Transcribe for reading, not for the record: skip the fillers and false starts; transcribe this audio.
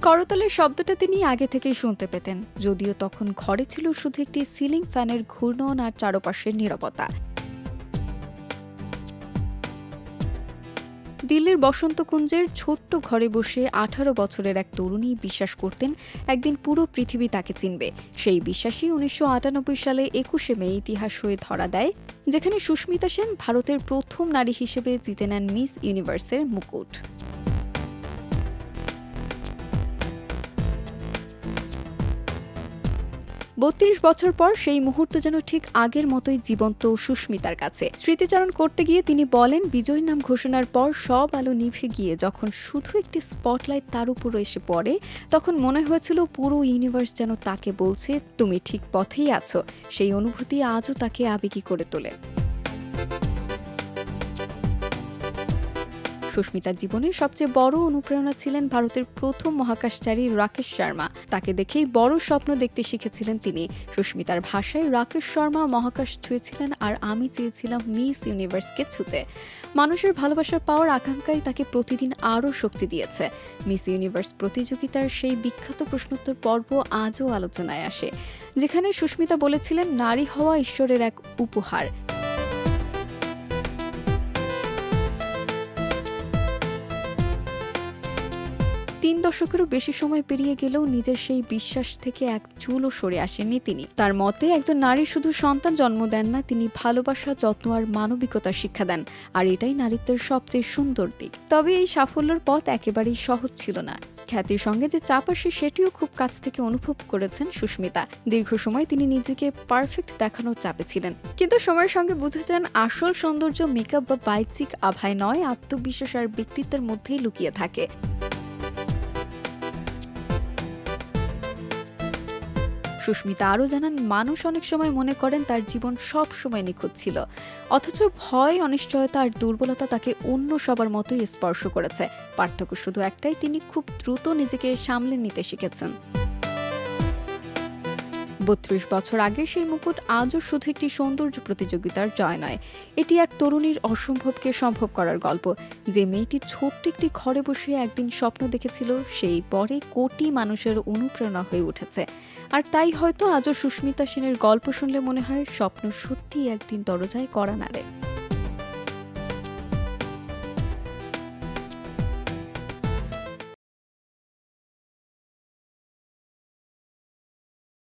করতালের শব্দটা তিনি আগে থেকেই শুনতে পেতেন, যদিও তখন ঘরে ছিল শুধু একটি সিলিং ফ্যানের ঘূর্ণন আর চারপাশের নীরবতা। দিল্লির বসন্তকুঞ্জের ছোট্ট ঘরে বসে 18 বছরের এক তরুণী বিশ্বাস করতেন একদিন পুরো পৃথিবী তাকে চিনবে। সেই বিশ্বাসই 1998 সালে 21শে মে ইতিহাস হয়ে ধরা দেয়, যেখানে সুস্মিতা সেন ভারতের প্রথম নারী হিসেবে জিতে নেন মিস ইউনিভার্সের মুকুট। 32 বছর পর সেই মুহূর্ত যেন ঠিক আগের মতোই জীবন্ত সুস্মিতার কাছে। স্মৃতিচারণ করতে গিয়ে তিনি বলেন, বিজয় নাম ঘোষণার পর সব আলো নিভে গিয়ে যখন শুধু একটি স্পটলাইট তার উপর এসে পড়ে, তখন মনে হয়েছিল পুরো ইউনিভার্স যেন তাকে বলছে তুমি ঠিক পথেই আছো। সেই অনুভূতি আজও তাকে আবেগী করে তোলে। সুস্মিতার জীবনের সবচেয়ে বড় অনুপ্রেরণা ছিলেন ভারতের প্রথম মহাকাশচারী রাকেশ শর্মা। তাকে দেখেই বড় স্বপ্ন দেখতে শিখেছিলেন তিনি। সুস্মিতার ভাষায়, রাকেশ শর্মা মহাকাশ ছুঁয়েছিলেন আর আমি চেয়েছিলাম মিস ইউনিভার্সকে ছুঁতে। মানুষের ভালোবাসা পাওয়ার আকাঙ্ক্ষাই তাকে প্রতিদিন আরও শক্তি দিয়েছে। মিস ইউনিভার্স প্রতিযোগিতার সেই বিখ্যাত প্রশ্নোত্তর পর্ব আজও আলোচনায় আসে, যেখানে সুস্মিতা বলেছিলেন নারী হওয়া ঈশ্বরের এক উপহার। 3 দশকেরও বেশি সময় পেরিয়ে গেলেও নিজের সেই বিশ্বাস থেকে এক চুলও সরে আসেননি তিনি। তার মতে, একজন নারী শুধু সন্তান জন্ম দেন না, তিনি ভালোবাসা, যত্ন আর মানবিকতার শিক্ষা দেন। আর এটাই নারীত্বের সবচেয়ে সুন্দর দিক। তবে এই সাফল্যের পথ একেবারেই সহজ ছিল না। খ্যাতির সঙ্গে যে চাপ আসে সেটিও খুব কাছ থেকে অনুভব করেছেন সুস্মিতা। দীর্ঘ সময় তিনি নিজেকে পারফেক্ট দেখানোর চাপে ছিলেন, কিন্তু সময়ের সঙ্গে বুঝেছেন আসল সৌন্দর্য মেকআপ বা বাহ্যিক আভায় নয়, আত্মবিশ্বাস আর ব্যক্তিত্বের মধ্যেই লুকিয়ে থাকে। সুস্মিতা আরও জানান, মানুষ অনেক সময় মনে করেন তার জীবন সব সময় নিখুঁত ছিল, অথচ ভয়, অনিশ্চয়তা আর দুর্বলতা তাকে অন্য সবার মতোই স্পর্শ করেছে। পার্থক্য শুধু একটাই, তিনি খুব দ্রুত নিজেকে সামলে নিতে শিখেছেন। 32 বছর আগে সেই মুকুট আজও শুধু একটি সৌন্দর্য প্রতিযোগিতার জয় নয়, এটি এক তরুণীর অসম্ভবকে সম্ভব করার গল্প। যে মেয়েটি ছোট্ট একটি ঘরে বসে একদিন স্বপ্ন দেখেছিল, সেই পরে কোটি মানুষের অনুপ্রেরণা হয়ে উঠেছে। আর তাই হয়তো আজও সুস্মিতা সেনের গল্প শুনলে মনে হয় স্বপ্ন সত্যিই একদিন দরজায় কড়া নাড়ে।